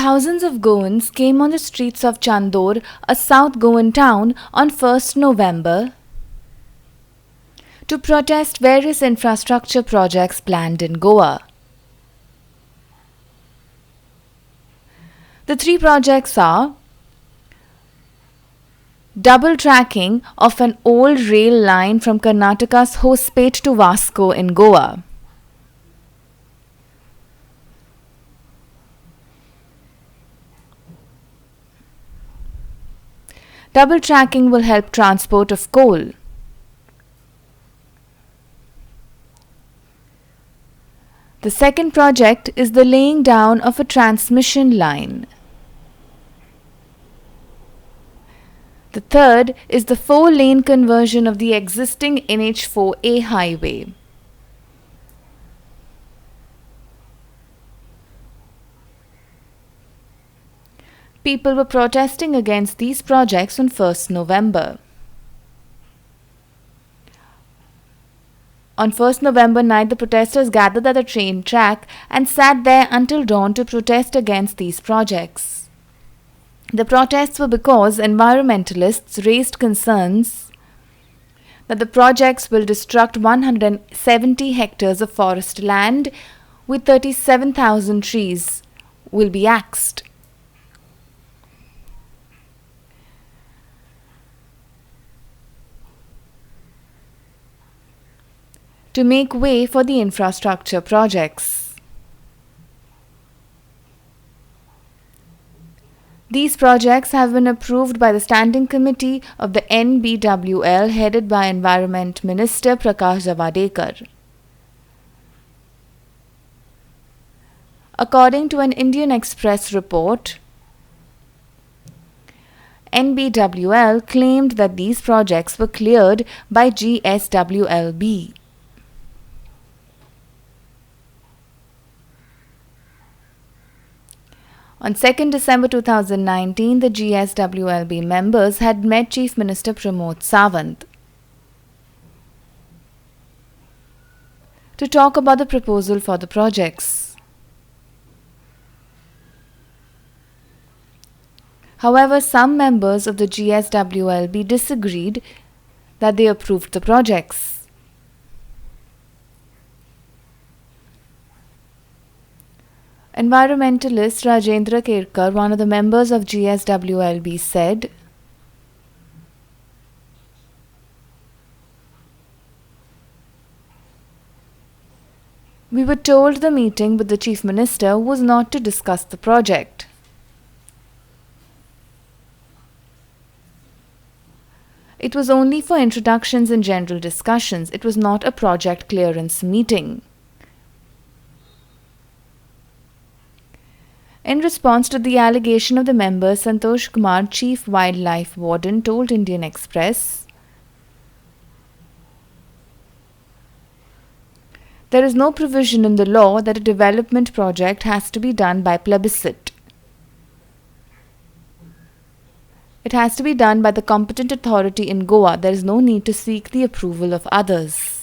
thousands of Goans came on the streets of Chandor, a South Goan town, on 1st November to protest various infrastructure projects planned in Goa. The three projects are double tracking of an old rail line from Karnataka's Hospet to Vasco in Goa, double tracking will help transport of coal. The second project is the laying down of a transmission line. The third is the 4-lane conversion of the existing NH4A highway. People were protesting against these projects on 1st November. On 1st November night, the protesters gathered at the train track and sat there until dawn to protest against these projects. The protests were because environmentalists raised concerns that the projects will destruct 170 hectares of forest land with 37,000 trees will be axed. To make way for the infrastructure projects. These projects have been approved by the Standing Committee of the NBWL headed by Environment Minister Prakash Javadekar. According to an Indian Express report, NBWL claimed that these projects were cleared by GSWLB. On 2nd December 2019, the GSWLB members had met Chief Minister Pramod Sawant to talk about the proposal for the projects. However, some members of the GSWLB disagreed that they approved the projects. Environmentalist Rajendra Kerkar, one of the members of GSWLB, said, "We were told the meeting with the Chief Minister was not to discuss the project. It was only for introductions and general discussions. It was not a project clearance meeting." In response to the allegation of the member, Santosh Kumar, Chief Wildlife Warden, told Indian Express, "There is no provision in the law that a development project has to be done by plebiscite. It has to be done by the competent authority in Goa. There is no need to seek the approval of others."